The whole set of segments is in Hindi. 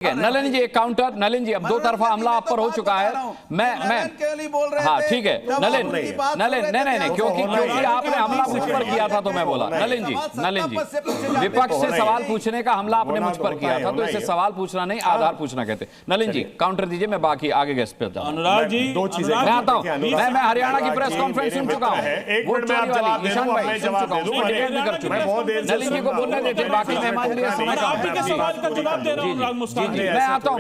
नलिन जी एक काउंटर। नलिन जी अब दो तरफा हमला आप पर हो चुका है। मैं हाँ ठीक है नलिन नहीं क्योंकि आपने हमला मुझ पर किया था तो मैं बोला। नलिन जी विपक्ष से सवाल पूछने का हमला आपने मुझ पर किया था तो इसे सवाल पूछना नहीं आधार पूछना कहते। नलिन जी काउंटर दीजिए, मैं बाकी आगे गेस्ट पे जाऊं। अनुराग जी दो चीजें मैं आता हूं। मैं हरियाणा की प्रेस कॉन्फ्रेंस सुन चुका हूं। वोट चोरी वाली ईशान भाई सुन चुका हूं, डिटेल में कर चुका हूं। नलिन जी को बोलने देते, बाकी मेहमान लिए समय का आप ही के सवाल का जवाब दे रहा हूं अनुराग मुस्कान जी। मैं आता हूं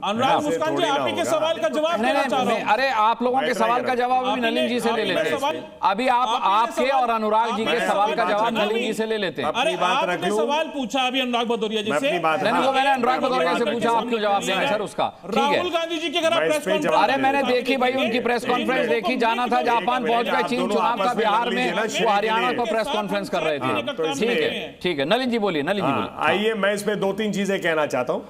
अनुराग मुस्कान जी आप ही के सवाल का जवाब देना चाह रहा हूं। अरे आप लोगों के सवाल का जवाब अभी नलिन जी से ले लेते हैं। अभी आप आपके और अनुराग जी के सवाल का जवाब नलिन जी से ले लेते हैं। अरे आपने सवाल पूछा अभी अनुराग भदौरिया जी से, मैंने अनुराग भदौरिया से पूछा, आप क्यों जवाब देंगे सर उसका? ठीक है राहुल गांधी जी की अगर प्रेस कॉन्फ्रेंस, अरे मैंने देखी भाई उनकी प्रेस कॉन्फ्रेंस देखी, जाना था जापान पहुंच गए, चीन चुनाव का बिहार में, वो हरियाणा को प्रेस कॉन्फ्रेंस कर रहे थे। ठीक है नलिन जी बोलिए। नलिन जी बोलिए। आइए मैं इस पे दो तीन चीजें कहना चाहता हूं।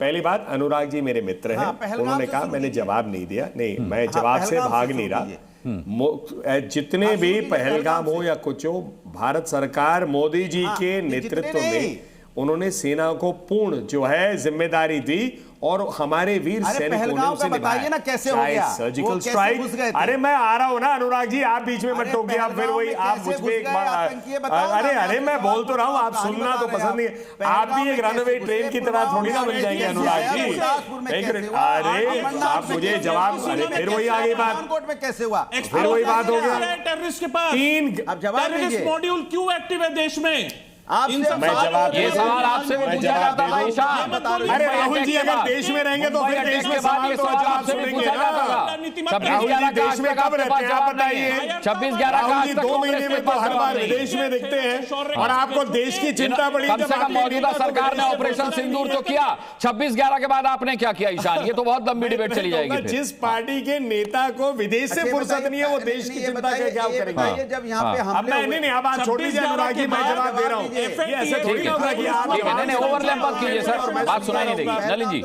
पहली बात, अनुराग जी मेरे मित्र हैं, उन्होंने कहा मैंने जवाब नहीं दिया। नहीं, मैं जवाब से भाग नहीं रहा। जितने भी पहलगाम हो या कुछ हो, भारत सरकार मोदी जी के नेतृत्व में उन्होंने सेना को पूर्ण जो है जिम्मेदारी दी और हमारे वीर सैनिकों ने उसे बताइए ना कैसे हो गया सर्जिकल स्ट्राइक। अरे मैं आ रहा हूं ना अनुराग जी, आप बीच में मत टोकिए। आप फिर वही आप मुझ पे एक अरे मैं बोल तो रहा हूं, आप सुनना तो पसंद नहीं है। आप भी एक रनवे ट्रेन की तरह थोड़ी ना बन जाएंगे अनुराग जी। अरे आप मुझे जवाब, अरे फिर वही आगे बात में कैसे हुआ, फिर वही बात हो गया। टेररिस्ट के पास तीन अब जवाब दीजिए, मॉड्यूल क्यों एक्टिव है देश में? मैं जवाब, ये सवाल आपसे भी पूछा जाता था ईशान। अरे राहुल जी अगर देश में रहेंगे तो फिर देश में सवाल तो जवाब सुनेंगे ना। राहुल जी देश में कब रहते हैं आप बताइए? 26/11 राहुल जी 2 महीने में तो हर बार विदेश में दिखते हैं और आपको देश की चिंता बड़ी। कम से कम मौजूदा सरकार ने ऑपरेशन सिंदूर तो किया, 26/11 के बाद आपने क्या किया ईशान? ये तो बहुत लंबी डिबेट चली जाएगी। जिस पार्टी के नेता को विदेश से फुर्सत नहीं है वो देश की चिंता क्या करेंगे? जब यहाँ पे हमले नहीं आप बात छोड़ दीजिए अनुराग जी, मैं जवाब दे रहा हूँ। ऐसे थोड़ी ना होगा कि आप नहीं ओवरलैप मत कीजिए सर, बात सुनाई नहीं देगी। नलिन जी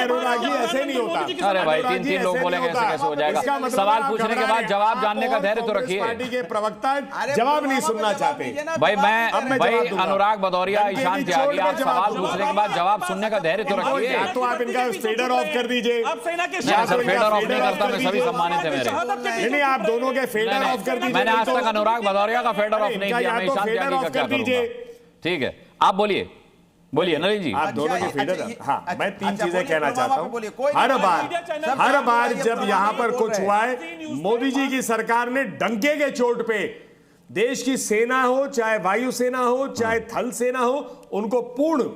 अनुराग जी ऐसे नहीं होता। अरे भाई तीन लोग बोलेंगे ऐसे कैसे हो जाएगा? सवाल पूछने के बाद जवाब जानने का धैर्य तो रखिए। पार्टी के प्रवक्ता जवाब नहीं सुनना चाहते। भाई अनुराग भदौरिया ईशान त्यागी, आप सवाल पूछने के बाद जवाब सुनने का धैर्य तो रखिए। तो आप इनका फेडर ऑफ कर दीजिए। फेडर ऑफ नहीं करता, मैं सभी सम्मानित है मेरे। नहीं आप दोनों के फेडर ऑफ कर दीजिए। मैंने आज तक अनुराग भदौरिया का फेडर ऑफ नहीं किया, मैं ईशान त्यागी का क्या करूंगा? ठीक है आप बोलिए नलिन जी। आप दोनों के फीडर। हाँ मैं तीन चीजें कहना चाहता हूँ। हर बार जब यहाँ पर कुछ हुआ है, मोदी जी की सरकार ने डंके के चोट पे देश की सेना हो, चाहे वायुसेना हो, चाहे थल सेना हो, उनको पूर्ण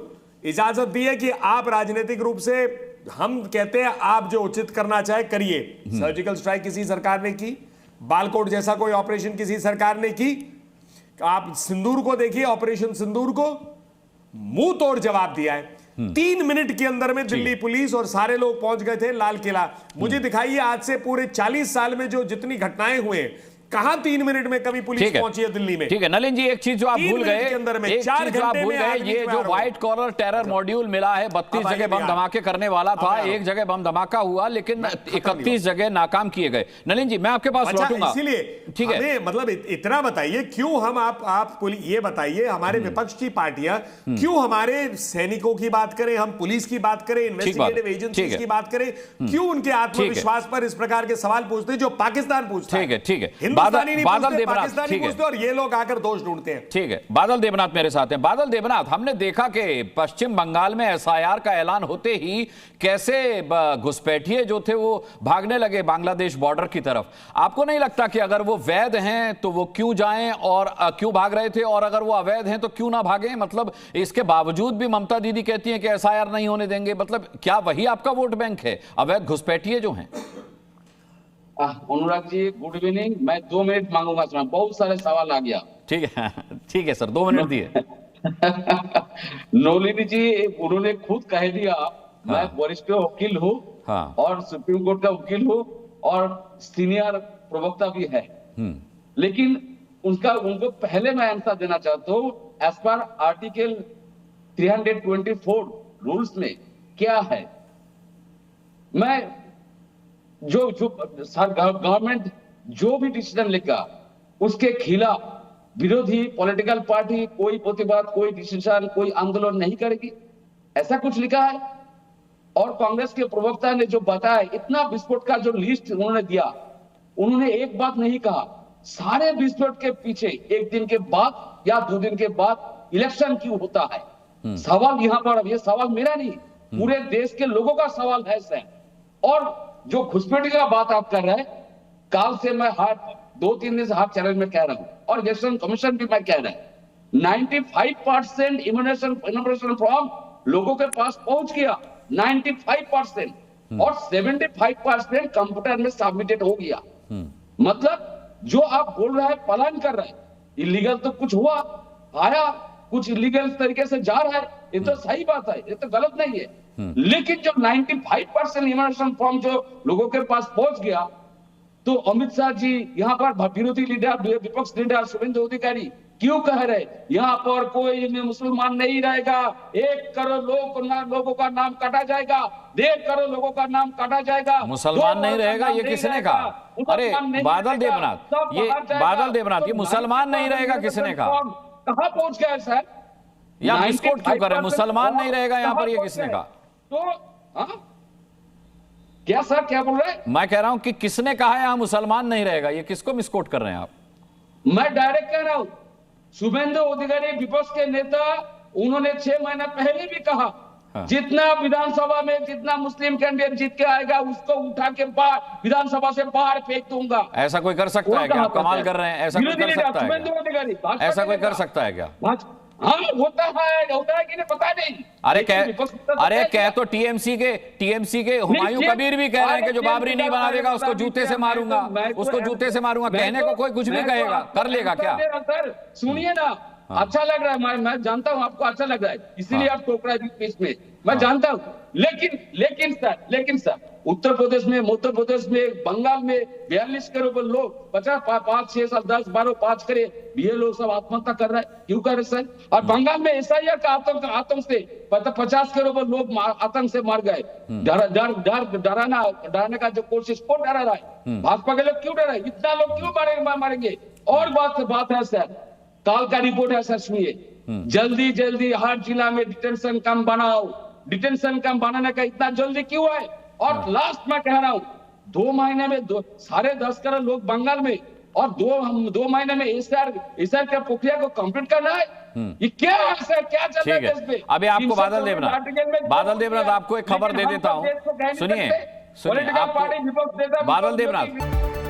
इजाजत दी है कि आप राजनीतिक रूप से, हम कहते हैं आप जो उचित करना चाहे करिए। सर्जिकल स्ट्राइक किसी सरकार ने की, बालकोट जैसा कोई ऑपरेशन किसी सरकार ने की। आप सिंदूर को देखिए, ऑपरेशन सिंदूर को मुंह तोड़ जवाब दिया है। 3 मिनट के अंदर में दिल्ली पुलिस और सारे लोग पहुंच गए थे लाल किला। मुझे दिखाइए आज से पूरे 40 साल में जो जितनी घटनाएं हुए, कहां 3 मिनट में कभी पुलिस पहुंची है दिल्ली में? ठीक है नलिन जी, एक चीज जो आप भूल गए, ये जो व्हाइट कॉलर टेरर मॉड्यूल मिला है, 32 जगह बम धमाके करने वाला था, एक जगह बम धमाका हुआ, लेकिन 31 जगह नाकाम किए गए। नलिन जी मैं आपके पास लौटूंगा, इसीलिए ठीक है मतलब इतना बताइए क्यों हम आप ये बताइए, हमारे विपक्ष की पार्टियां क्यों हमारे सैनिकों की बात करें, हम पुलिस की बात करें, इन्वेस्टिगेटिव एजेंसीज की बात करें, क्यों उनके आत्मविश्वास पर इस प्रकार के सवाल पूछते हैं जो पाकिस्तान पूछता है? ठीक है बादल देवनाथ, ठीक है, और ये लोग आकर दोष ढूंढते हैं। ठीक है बादल देवनाथ मेरे साथ हैं। बादल देवनाथ, हमने देखा कि पश्चिम बंगाल में एसआईआर का ऐलान होते ही कैसे घुसपैठिए जो थे वो भागने लगे बांग्लादेश बॉर्डर की तरफ। आपको नहीं लगता कि अगर वो वैध हैं तो वो क्यों जाएं और क्यों भाग रहे थे, और अगर वो अवैध हैं तो क्यों ना भागें? मतलब इसके बावजूद भी ममता दीदी कहती हैं कि एसआईआर नहीं होने देंगे। मतलब क्या वही आपका वोट बैंक है, अवैध घुसपैठिए जो हैं? Anurag ji good evening. मैं 2 मिनट मांगूंगा, बहुत सारे सवाल आ गया। ठीक है सर, 2 मिनट दिए। नौलिनी जी उन्होंने खुद कह दिया, मैं वरिष्ठ वकील हूँ और सुप्रीम कोर्ट का वकील हूँ और सीनियर प्रवक्ता भी है, लेकिन उनको पहले मैं आंसर देना चाहता हूँ। एज पर आर्टिकल 324 रूल्स में क्या है, मैं जो गवर्नमेंट जो भी डिसीजन लेगा उसके खिलाफ विरोधी पॉलिटिकल पार्टी कोई प्रतिवाद, कोई डिसीजन, कोई आंदोलन नहीं करेगी, ऐसा कुछ लिखा है। और कांग्रेस के प्रवक्ता ने जो बताया, इतना विस्फोट का जो लिस्ट उन्होंने दिया, उन्होंने एक बात नहीं कहा, सारे विस्फोट के पीछे एक दिन के बाद या 2 दिन के बाद इलेक्शन क्यों होता है। सवाल यहाँ पर, ये सवाल मेरा नहीं, पूरे देश के लोगों का सवाल है सर। और जो घुसपैठी का बात आप कर रहे हैं, काल से मैं 2-3 दिन से हर चैनल में कह रहा हूं, और इलेक्शन कमीशन भी मैं कह रहा हूं, 95% इमिग्रेशन फॉर्म लोगों के पास पहुंच गया, 95%, और 75% कंप्यूटर में सबमिटेड हो गया। मतलब जो आप बोल रहे हैं, पलायन कर रहे हैं, इलीगल तो कुछ हुआ, आया, कुछ इलीगल तरीके से जा रहा है, ये तो सही बात है, ये तो गलत नहीं है। लेकिन जो 95% इमिग्रेशन फॉर्म जो लोगों के पास पहुंच गया, तो अमित शाह जी यहाँ पर विरोधी लीडर, विपक्ष लीडर शुभेंदु अधिकारी क्यों कह रहे यहाँ पर कोई मुसलमान नहीं रहेगा, 1 करोड़ लोगों का नाम काटा जाएगा, 1.5 करोड़ लोगों का नाम काटा जाएगा, मुसलमान नहीं रहेगा, ये किसने कहा? अरे बादल देवनाथ, ये मुसलमान नहीं रहेगा किसने कहा? कहां पहुंच गया सर? या विस्फोट क्यों कर रहे हैं? मुसलमान नहीं रहेगा यहाँ पर, ये किसने कहा? तो क्या सर, क्या बोल रहे हैं? मैं कह रहा हूं कि किसने कहा यहाँ मुसलमान नहीं रहेगा, ये किसको मिसकोट कर रहे हैं आप? मैं डायरेक्ट कह रहा हूं, शुभेंदु अधिकारी विपक्ष के नेता, उन्होंने 6 महीना पहले भी कहा, हाँ। जितना विधानसभा में जितना मुस्लिम कैंडिडेट जीत के आएगा उसको उठा के बाहर, विधानसभा से बाहर फेंक दूंगा। ऐसा कोई कर सकता है क्या? आप कमाल कर रहे हैं, ऐसा कोई कर सकता है क्या? ऐसा कोई कर सकता है क्या? हाँ, होता है कि नहीं पता नहीं। अरे कह तो टीएमसी के हुमायूं कबीर भी कह रहे हैं कि जो बाबरी नहीं बना देगा उसको जूते से मारूंगा, उसको जूते से मारूंगा। कहने को कोई कुछ भी कहेगा, कर लेगा क्या? सर सुनिए ना, अच्छा लग रहा है, मैं जानता हूं आपको अच्छा लग रहा है, इसीलिए आप टोक रहे हैं बीच में, मैं जानता हूं। लेकिन सर उत्तर प्रदेश में, मध्य प्रदेश में, बंगाल में 42 करोड़ लोग 5-6 साल 10-12 5 करे, ये लोग सब आत्महत्या कर रहे हैं, क्यों कर रहे सर? और बंगाल में एसआईआर का आतंक से 50 करोड़ लोग आतंक से मार गए। डराने का जो कोशिश कौन डरा रहा है? भाजपा के लोग क्यों डरा है? इतना लोग क्यों मारेंगे? और बात है सर, काल का रिपोर्ट है सर, सुनिए, जल्दी हर जिला में डिटेंशन कैंप बनाओ। डिटेंशन कैंप बनाने का इतना जल्दी क्यों है? और लास्ट में कह रहा हूं, 2 महीने में 10.5 करोड़ लोग बंगाल में, और 2 महीने में एसआर का प्रक्रिया को कंप्लीट करना है। ये क्या है सर, क्या चल रहा है देश में? अभी आपको बादल देवनाथ आपको एक खबर दे देता हूं, सुनिए, पॉलिटिकल पार्टी विपक्ष देता, बादल देवनाथ